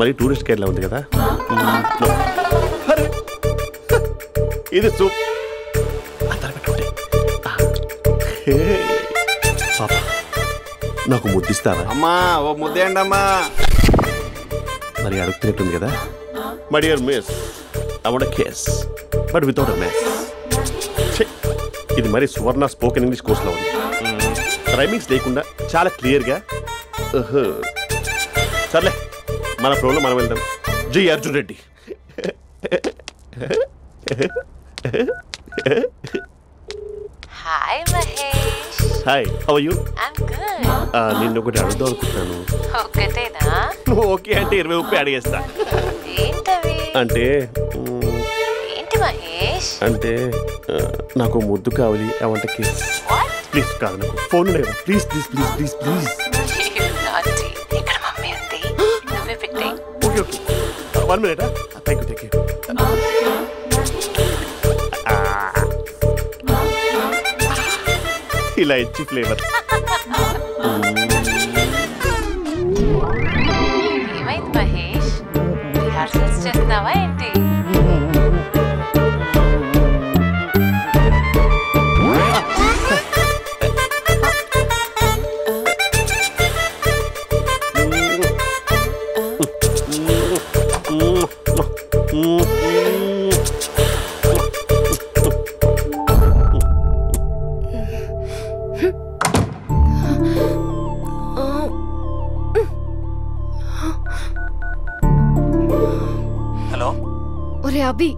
మరి టూరిస్ట్ గైడ్లా ఉంది కదా. ఇది సూప్ పాపా, నాకు ముద్దిస్తావా? అమ్మా ఓ ముద్దేయండి అమ్మా. మరి అడుగుతున్నట్టుంది కదా. My dear miss, I want a kiss but without a miss. ఇది మరి సువర్ణ స్పోకెన్ ఇంగ్లీష్ కోర్సులో ఉంది. రైమింగ్స్ లేకుండా చాలా క్లియర్గా. సర్లే, మన ప్రోలో మనం వెళ్దాం. జి Arjun Reddy. Hi Mahesh. Hi, how are you? I'm good. నిన్ను ఒకటి అడుగుదాం అనుకుంటున్నాను. ఒకటేనా? ఓకే అంటే 20 రూపాయలు అడిగేస్తా. ఏంటవి? అంటే ఏంటి మహేష్? అంటే నాకు ముద్దు కావాలి. I want a kiss. Please. కాదు, నాకు ఫోన్ లేదు. Please please please please please. ఇక్కడ మమ్మీ ఉంది, నువ్వే పెట్టే. Okay okay, 1 minute. Thank you thank you. ఇలా ఇచ్చి ఫ్లేవర్. ఏమైంది మహేష్? రిహార్సల్స్ చేస్తున్నావా ఏంటి? ఒరే అభి,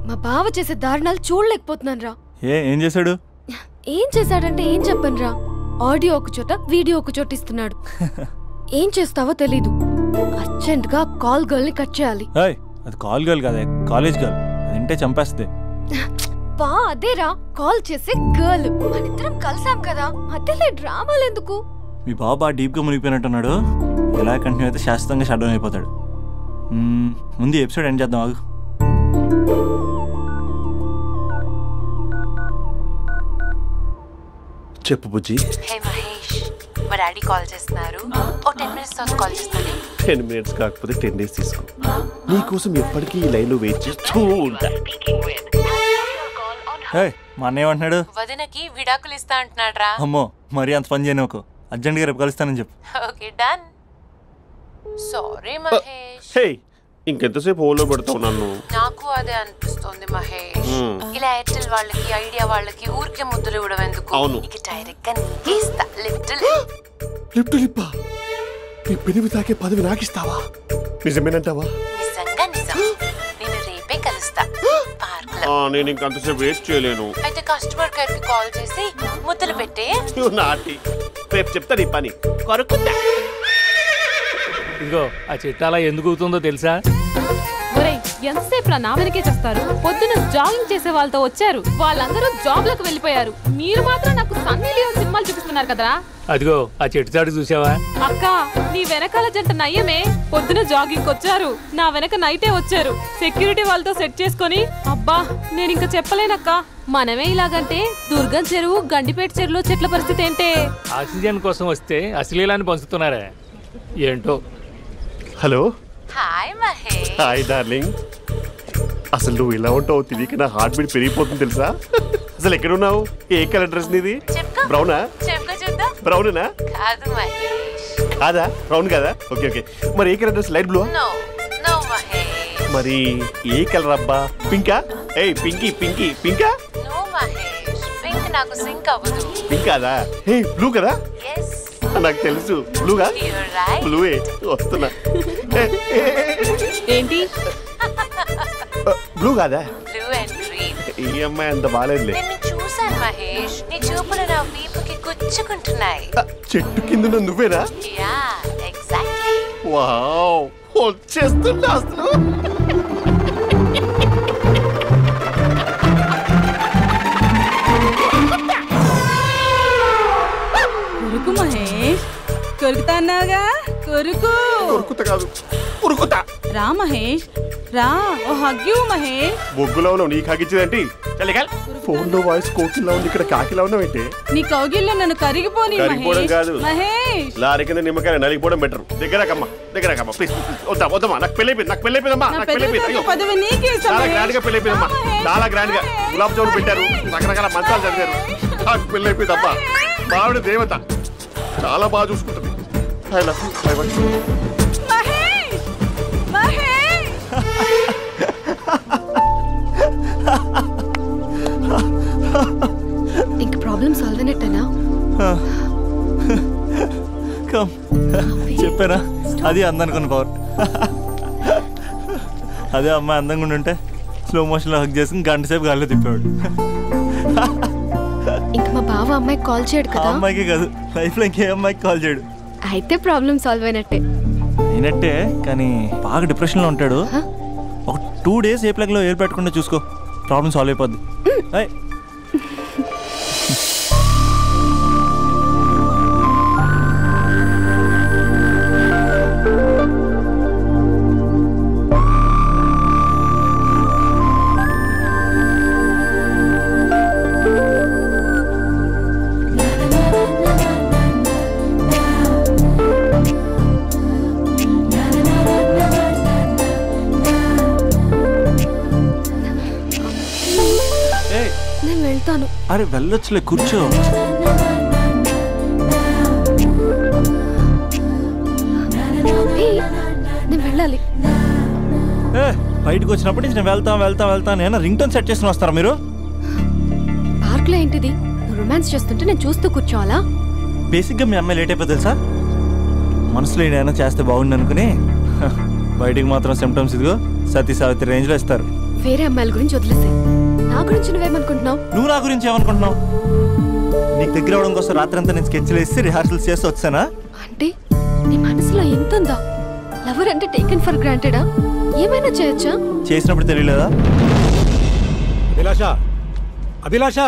మా బావ చేసే దారుణాలు చూడలేకపోతున్నాను రా. ఏం చేశాడు? ఏం చేశాడంటే ఏం చెప్పను రా. ఆడియో ఒక చోట, వీడియో ఒక చోట ఇస్తున్నాడు. ఏం చేస్తావో తెలీదు. అర్జెంట్ గా కాల్ గర్ల్ ని కట్ చేయాలి. అది కాల్ గర్ల్ కాదే, కాలేజ్ గర్ల్. అదంటే చంపేస్తుంది. బా అదేరా, కాల్ చేసే గర్ల్. మనిద్దరం కలిసాం కదా, మధ్యలో డ్రామాలు ఎందుకు? మీ బాబా డీప్ గా మునిగిపోయినట్టున్నాడు. ఎలా కంటిన్యూ అయితే శాశ్వతంగా షట్ డౌన్ అయిపోతాడు. ముందు ఎపిసోడ్ ఎండ్ చేద్దాం. ఆగు. చెప్పు బుజ్జి. హే మహేష్, మా డాడీ కాల్ చేస్తున్నారు. ఓ 10 minutes తర్వాత కాల్ చేస్తాను. 10 minutes కాకపోతే 10 days తీసుకో. నీకోసం ఎప్పటికీ ఈ లైన్లో వెయిట్ చేస్తూ ఉంటా. మా అన్న ఏమంటున్నాడు? వదినకి విడాకులు ఇస్తా అంటున్నాడు రా. అమ్మో, మరీ అంత పని చేయను. ఒక అర్జెంట్గా రేపు కలుస్తానని చెప్పు. Okay done. సారీ మహేష్. హే, ఇంకెంతసేపు హోల్లో పెడతావు నన్ను? నాకు అదే అనిపిస్తుంది మహేష్. ఇలా ఎయిర్టెల్ వాళ్ళకి, ఐడియా వాళ్ళకి ఊరికే ముద్దులు ఇవ్వడం ఎందుకు? అవును. ఇక డైరెక్ట్ గా నీకే ఇస్తా. లిప్టు లిప్పా, నీ పెనివి తాకే పదవి నాకిస్తావా? నిజమేనంటావా? నిజంగా నిజం. నేను రేపే కలుస్తా పార్క్ లో. నేను ఇంకంతసేపు వెయిట్ చేయలేను. అయితే కస్టమర్ కేర్ కి కాల్ చేసి ముద్దులు పెట్టే. నాటి రేపు చెప్తా నీ పని. కొరుకుంటా. ఇదిగో ఆ చిట్టాలా ఎందుకు అవుతుందో తెలుసా? ఒరేయ్, ఎంతసేపు నా వెనకే చేస్తారు? పొద్దున జాగింగ్ చేసే వాళ్ళతో వచ్చారు, వాళ్ళందరూ జాబ్లకు వెళ్ళిపోయారు. మీరు మాత్రం నాకు సన్నీ లియోన్ సినిమాలు చూపిస్తున్నారు కదరా. అదిగో ఆ చెట్టు చాటు చూసావా? అక్క, నీ వెనకాల జంట నయ్యమే. పొద్దున జాగింగ్ వచ్చారు, నా వెనక నైటే వచ్చారు. సెక్యూరిటీ వాళ్ళతో సెట్ చేసుకొని, అబ్బా నేను ఇంకా చెప్పలేనక్క. మనమే ఇలాగంటే దుర్గం చెరువు, గండిపేట చెరువులో చెట్ల పరిస్థితి ఏంటే? ఆక్సిజన్ కోసం వస్తే అశ్లీలాన్ని పంచుతున్నారా ఏంటో. Hello. Hi Mahesh. Hi darling. అసలు నువ్వు ఇలా ఉంటావు తిరిగి నా హార్ట్ బీట్ పెరిగిపోతుంది తెలుసా? అసలు ఎక్కడున్నావు? ఏ కలర్ డ్రెస్ నీది? బ్రౌనా? చూద్దాం. బ్రౌనేనా? కాదు మహేష్. కాదా? బ్రౌన్ కదా? Okay okay. మరి ఏ colour dress? Light blue? No no Mahesh. మరి ఏ కలర్ అబ్బా? పింకా? ఏయ్ పింకీ పింకీ పింకా? నో మహేష్, పింక్ నాకు సింక్ అవ్వదు. పింక్ కాదా? ఏ బ్లూ కదా? yes. నాకు తెలుసు. బ్లూగా? you're right. బ్లూవే వస్తున్నా. ఏంటి? బ్లూ కాదా? blue and green. ఈ అమ్మాయి అంత బాగాలేదులే. నేను చూసాను మహేష్, నీ చూపులు నా వీపుకి గుచ్చుకుంటున్నాయి. చెట్టు కింద నువ్వేనా? Yeah exactly. వావ్, వచ్చేస్తున్నా అసలు. కొరుకు మహేష్, కొరుకుతా అన్నావుగా, కొరుకు. కొరుకుతా కాదు, ఉరుకుతా. రా మహేష్, రా ఓ హగ్గు మహేష్. బొగ్గులో ఉన్నావు నీకు హగిచ్చేదేంటి? ఫోన్ లో వాయిస్ కోకిలా ఉంది, ఇక్కడ కాకిలా ఉన్నావు ఏంటి? నీ కౌగిల్లో నన్ను కరిగిపోని కరిగిపోవడం కాదు మహేష్. లారీ కింద నిమ్మకాయ నలిగిపోవడం బెటర్. దగ్గరకమ్మా ప్లీజ్. వద్దమ్మా, నాకు పెళ్ళైపోయిందమ్మా. పదవి నీకే ఇస్తా చాలా గ్రాండ్ గా పెళ్ళైపోయిందమ్మా, చాలా గ్రాండ్ గా. గులాబ్ జామున్ పెట్టారు, రకరకాల మంచాలు చదివారు. నాకు పెళ్ళైపోయిందమ్మా. బావిడ దేవత, చాలా బాగా చూసుకుంటుంది. ఇంక ప్రాబ్లం సాల్వ్ అయినట్టేనా? చెప్పానా, అది అందనుకున్న పవర్. అదే అమ్మాయి అందంగా ఉండుంటే స్లో మోషన్ లో హక్ చేసుకుని గంట సేపు గాల్లో తిప్పేవాడు. ఇంక మా బావ అమ్మాయికి కాల్ చేయడు కదా? అమ్మాయికి కాదు, లైఫ్ లో ఇంకే అమ్మాయికి కాల్ చేయడు. అయితే ప్రాబ్లం సాల్వ్ అయినట్టే. అయినట్టే, కానీ బాగా డిప్రెషన్ లో ఉంటాడు. ఒక 2 days ఏ ప్లగ్ లో ఏర్ పెట్టకుండా చూసుకో, ప్రాబ్లం సాల్వ్ అయిపోద్ది. నేను వెళ్తాను. అరే వెళ్ళొచ్చులే, కూర్చో. నేను వెళ్ళాలి. బయటకు వచ్చినప్పటి నుంచి నేను వెళ్తాను నేను రింగ్ టోన్ సెట్ చేసుకుని వస్తారా మీరు? పార్క్ లో ఏంటిది? నువ్వు రొమాన్స్ చేస్తుంటే నేను చూస్తూ కూర్చోవాలా? బేసిక్ గా మీ అమ్మాయి లేట్ అయిపోతుంది తెలుసా? మనసులో ఏదైనా చేస్తే బాగుండు అనుకుని బయటికి మాత్రం సిమ్టమ్స్ ఇదిగో సతీ సావిత్రి రేంజ్ లో ఇస్తారు. వేరే అమ్మాయిల గురించి వదిలేసే, నా గురించి నువ్వేమనుకుంటున్నావు? నువ్వు నా గురించి ఏమనుకుంటున్నావు? నీకు దగ్గర అవడం కోసం రాత్రి అంతా నేను స్కెచ్లు వేసి రిహార్సల్స్ చేసి వచ్చానా? అంటే నీ మనసులో ఎంత ఉందా? లవర్ అంటే టేకెన్ ఫర్ గ్రాంటెడా? ఏమైనా చేయొచ్చా? చేసినప్పుడు తెలియలేదా? అభిలాష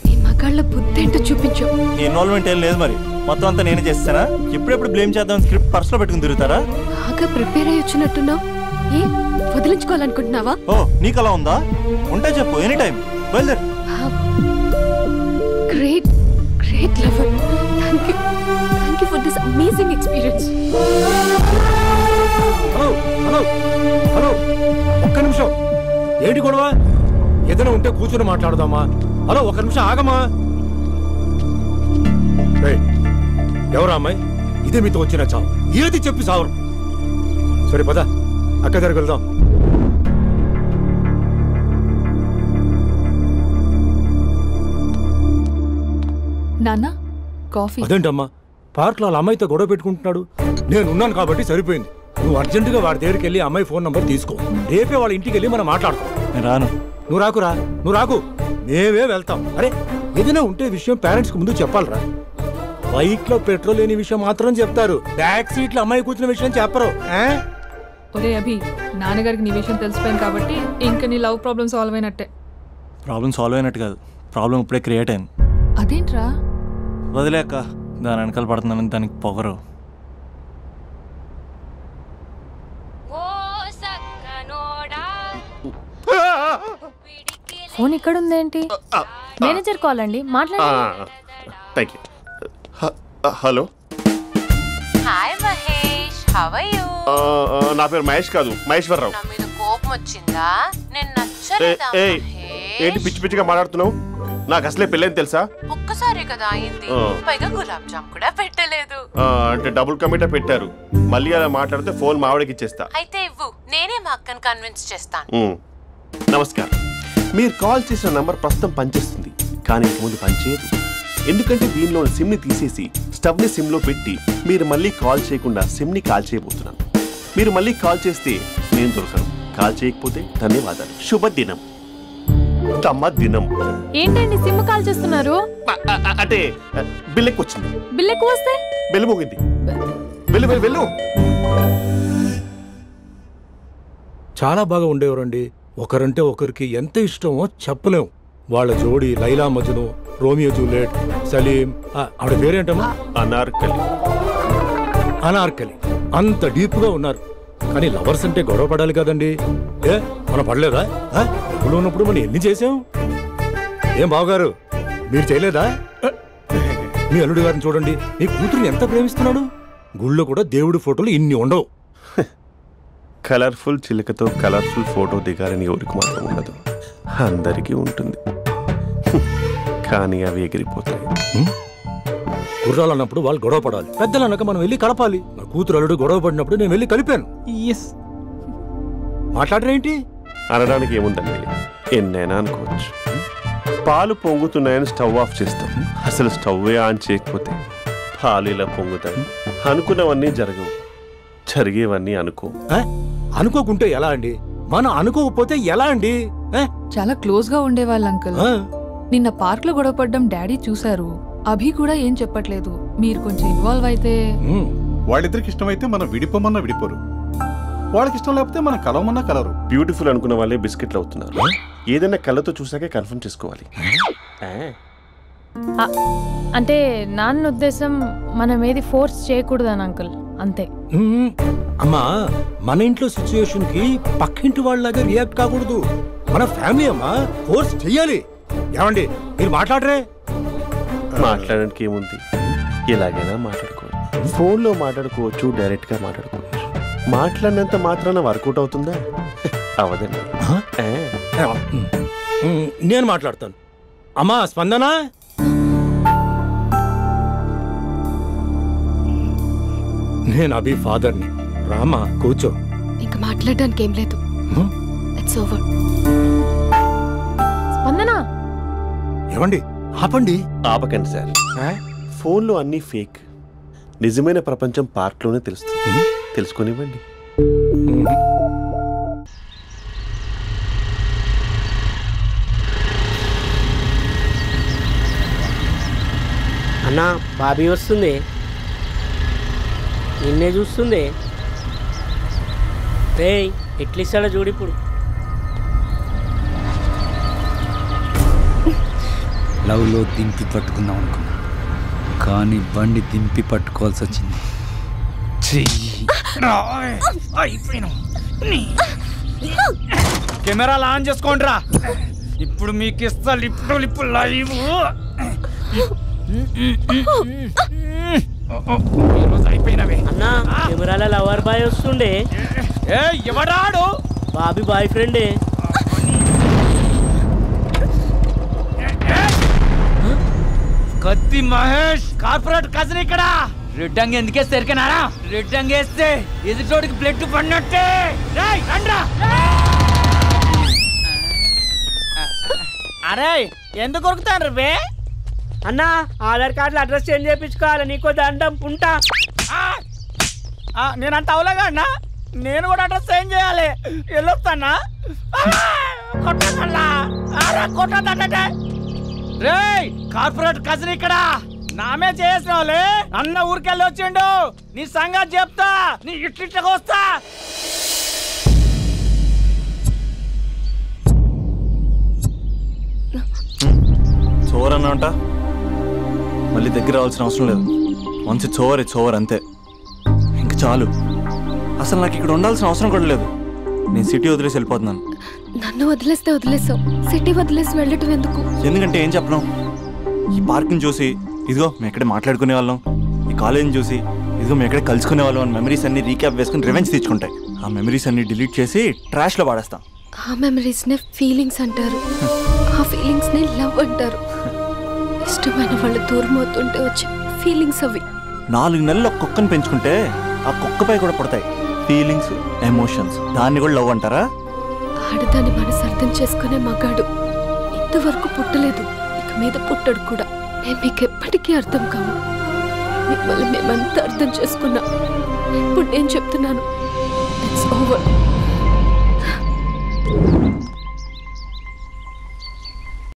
నీ మగాళ్ళ బుద్ధి ఏంటో చూపించు. నీ ఇన్వాల్వ్మెంట్ ఏం లేదు మరి, మొత్తం అంతా నేనే చేస్తానా? ఎప్పుడెప్పుడు బ్లేమ్ చేద్దాం స్క్రిప్ట్ పర్సులో పెట్టుకుని తిరుగుతారా? బాగా ప్రిపేర్ అయ్యి వచ్చినట్టున్నావు. ఏ వదిలించుకోవాలనుకుంటున్నావా? ఓ నీకు అలా ఉందా? ఉంటే చెప్పు, ఎనీ టైం బయలుదేరు. Great great lover, thank you for this amazing experience. Hello ఒక్క నిమిషం, ఏంటి గొడవ? ఏదైనా ఉంటే కూర్చొని మాట్లాడదామా? హలో ఒక్క నిమిషం ఆగమా. ఎవరా అమ్మాయి? ఇదే మీతో వచ్చిన చావు, ఏది చెప్పి సావరు. సరే పద, అక్క దగ్గరికి వెళ్దాం. నాన్న కాఫీ. అదేంటమ్మా, పార్క్ లో అమ్మాయితో గొడవ పెట్టుకుంటున్నాడు. నేనున్నాను కాబట్టి సరిపోయింది. నువ్వు అర్జెంటుగా వాడి దగ్గరికి వెళ్ళి అమ్మాయి ఫోన్ నంబర్ తీసుకో. రేపే వాళ్ళ ఇంటికి వెళ్ళి మనం మాట్లాడుకో. నేను రాను. నువ్వు రాకు, మేమే వెళ్తాం. అరే ఏదైనా ఉంటే విషయం పేరెంట్స్ కి ముందు చెప్పాలరా. బైక్ లో పెట్రోల్ లేని విషయం మాత్రం చెప్తారు, బ్యాక్ సీట్ లో అమ్మాయి కూర్చున్న విషయం చెప్పరు. ఒరే అభి, నాన్నగారికి నీ విషయం తెలిసిపోయింది కాబట్టి ఇంకా నీ లవ్ ప్రాబ్లం సాల్వ్ అయినట్టే. ప్రాబ్లం సాల్వ్ అయినట్టు కాదు, ప్రాబ్లం ఇప్పుడే క్రియేట్ అయింది. అదేంట్రా? వదిలేక దాని వెనకాల పడుతున్నానని దానికి పొగరు. ఫోన్ ఇక్కడ ఉందేంటి? మేనేజర్ కాల్ అండి, మాట్లాడండి. Thank you. Hello, hi Mahesh, how are you? నా పేరు మహేష్ కాదు, మహేశ్వరరావు. నా మీద కోపం వచ్చిందా? నేను నచ్చలేదా? ఏంటి పిచ్చి పిచ్చిగా మాట్లాడుతున్నావు? నాకు అసలే పెళ్ళని తెలుసా? ఒక్కసారి కదా అయింది, పైగా గులాబ్ జామ్ కూడా పెట్టలేదు. అంటే డబుల్ కమిటా పెట్టారు. మళ్ళీ అలా మాట్లాడితే ఫోన్ మావిడకి ఇచ్చేస్తా. అయితే ఇవ్వు, నేనే మా అక్కని కన్విన్స్ చేస్తాను. నమస్కారం, మీరు కాల్ చేసిన నంబర్ ప్రస్తుతం పనిచేస్తుంది, కానీ ఇంక ముందు పనిచేయదు. ఎందుకంటే దీనిలో సిమ్ని తీసేసి స్టవ్ని సిమ్లో పెట్టి మీరు మళ్ళీ కాల్ చేయకుండా సిమ్ని కాల్ చేయబోతున్నాను. మీరు మళ్ళీ కాల్ చేస్తే నేను దొరకను, కాల్ చేయకపోతే ధన్యవాదాలు. శుభదినం. తమ దినం. ఏంటండి సిమ్ కాల్ చేస్తున్నారు? అంటే బిల్ ఎక్కువ వచ్చింది. బిల్ ఎక్కువ వస్తే? బిల్లు మోగింది. వెళ్ళు. చాలా బాగా ఉండేవారండి. ఒకరంటే ఒకరికి ఎంత ఇష్టమో చెప్పలేం. వాళ్ళ జోడి లైలా మజ్ను, రోమియో జూలియట్, సలీం, ఆవిడ పేరేంటమ్మా? అనార్కలి. అంత డీప్ గా ఉన్నారు. కానీ లవర్స్ అంటే గొడవ పడాలి కదండి. ఏ మనం పడలేదా? డబ్బులు ఉన్నప్పుడు మనం ఎన్ని చేసాం? ఏం బావగారు మీరు చేయలేదా? మీ అల్లుడు గారిని చూడండి, మీ కూతురుని ఎంత ప్రేమిస్తున్నాడు. గుళ్ళో కూడా దేవుడి ఫోటోలు ఇన్ని ఉండవు. కలర్ఫుల్ చిలుకతో కలర్ఫుల్ ఫోటో దిగాలని ఎవరికి మాత్రం ఉండదు, అందరికీ ఉంటుంది. కానీ అవి ఎగిరిపోతాయి. గుర్రాలు అన్నప్పుడు వాళ్ళు గొడవ పడాలి, పెద్దలు అన్నాక మనం వెళ్ళి కలపాలి. నా కూతురు అల్లుడు గొడవ పడినప్పుడు నేను వెళ్ళి కలిపాను. మాట్లాడరేంటి? అనడానికి ఏముందండి, ఎన్నైనా అనుకోవచ్చు. పాలు పొంగుతున్నాయని స్టవ్ ఆఫ్ చేస్తాం, అసలు స్టవ్వే ఆన్ చేయకపోతే పాలు ఇలా పొంగుతాయి. అనుకున్నవన్నీ జరగవు, జరిగేవన్నీ అనుకోకుంటే ఎలా అండి? మనం అనుకోకపోతే ఎలా అండి? చాలా క్లోజ్ గా ఉండేవాళ్ళు అంకుల్. నిన్న పార్క్ లో గొడవ పడ్డం డాడీ చూశారు. అభి కూడా ఏం చెప్పట్లేదు. మీరు కొంచెం ఇన్వాల్వ్ అయితే. వాళ్ళిద్దరికి ఇష్టమైతే మనం విడిపోమన్నా విడిపోరు, వాళ్ళకి ఇష్టం లేకపోతే మనం కలవమన్నా కలరు. బ్యూటిఫుల్ అనుకున్న వాళ్ళే బిస్కెట్లు అవుతున్నారు. ఏదైనా కళ్ళతో చూసాకే కన్ఫర్మ్ చేసుకోవాలి. అంటే నాన్న ఉద్దేశం మనం ఏది ఫోర్స్ చేయకూడదని అంకుల్, అంతే. అమ్మా, మన ఇంట్లో సిచ్యుయేషన్ కి పక్కింటి వాళ్ళలాగా రియాక్ట్ కాకూడదు. మన ఫ్యామిలీ అమ్మా, ఫోర్స్ చెయ్యాలి. ఏమండి మీరు మాట్లాడరే? మాట్లాడడానికి ఏముంది, ఎలాగైనా మాట్లాడుకోవచ్చు. ఫోన్లో మాట్లాడుకోవచ్చు, డైరెక్ట్గా మాట్లాడుకోవచ్చు. మాట్లాడినంత మాత్రాన వర్కౌట్ అవుతుందా? అవదండి. నేను మాట్లాడతాను. అమ్మా స్పందన, నేను అభి ఫాదర్ని. రామా కూర్చో. ఇంకా మాట్లాడడానికి ఏం లేదు. It's over. స్పందన, ఏమండి ఆపండి. ఆపకండి సార్, ఫోన్లో అన్నీ ఫేక్. నిజమైన ప్రపంచం పార్ట్లోనే తెలుస్తుంది, తెలుసుకొనివ్వండి. అన్నా బాబీ వస్తుంది, నిన్నే చూస్తుంది. రేయ్ ఎట్లిస్తాడో చూడు ఇప్పుడు. లవ్లో దింపి పట్టుకుందాం అనుకున్నా, కానీ బండి దింపి పట్టుకోవాల్సి వచ్చింది. కెమెరాలు ఆన్ చేసుకోండి రా, ఇప్పుడు మీకు ఇస్తా లిప్పు లైవ్. అయిపోయినవే అన్నా, కెమెరాల లవర్ బాయ్ వస్తుండే. ఎవడాడు? బాబీ బాయ్ ఫ్రెండే. కత్తి మహేష్ కార్పొరేట్ కజిన్ ఇక్కడ. రెడ్ అంగి ఎందుకే సరికనారా? రెడ్ అంగి వేస్తే ఎదుటోడికి బ్లడ్ పడినట్టే. అరే ఎందుకు కొరుకుతాను రే అన్నా? ఆధార్ కార్డులో అడ్రస్ చేంజ్ చేయించుకోవాలి, నీకో దండం ఉంటా. నేనంత అవలేగా అన్నా, నేను కూడా అడ్రస్ చేంజ్ చేయాలి. వెళ్ళొస్తానా? కొట్టదంటే రేయ్ కార్పొరేట్ కజిన్ ఇక్కడ. నామే చేసిన వాళ్ళే అన్న ఊరికెళ్ళి వచ్చిండు. నీ సంగతి చెప్తా, నీ ఇట్లిట్లకి వస్తా. చోర్ అన్నా, మళ్ళీ దగ్గర రావాల్సిన అవసరం లేదు. మంచి చోర్ అంతే, ఇంక చాలు. అసలు నాకు ఇక్కడ ఉండాల్సిన అవసరం కూడా లేదు. నేను సిటీ వదిలేసి వెళ్ళిపోతున్నాను. నన్ను వదిలేస్తే వదిలేసావు, సిటీ వదిలేసి వెళ్ళటం ఎందుకు? ఎందుకంటే ఏం చెప్పను, ఈ పార్క్ని చూసి ఇదిగో మేము ఎక్కడే మాట్లాడుకునే వాళ్ళం, ఈ కాలేజీని చూసి ఇదిగో మేము ఎక్కడే కలుసుకునే వాళ్ళం అని మెమరీస్ అన్ని రీక్యాప్ వేసుకుని రివెంజ్ తెచ్చుకుంటాయి. ఆ మెమరీస్ అన్ని డిలీట్ చేసి ట్రాష్లో పాడేస్తాం. ఆ మెమరీస్నే ఫీలింగ్స్ అంటారు, ఆ ఫీలింగ్స్నే లవ్ అంటారు. ఇష్టమైన వాళ్ళు దూరం అవుతుంటే వచ్చే ఫీలింగ్స్ అవి. 4 నెలలు ఒక కుక్కను పెంచుకుంటే ఆ కుక్కపై కూడా పడతాయి ఫీలింగ్స్, ఎమోషన్స్. దాన్ని కూడా లవ్ అంటారా? ఆడదాన్ని మనసు అర్థం చేసుకునే మగాడు ఇంతవరకు పుట్టలేదు, ఇక మీద పుట్టడు కూడా. మేము మీకు ఎప్పటికీ అర్థం కాము. మిమ్మల్ని మేమంతా అర్థం చేసుకున్నాం. ఇప్పుడు నేను చెప్తున్నాను, ఇట్స్ ఓవర్.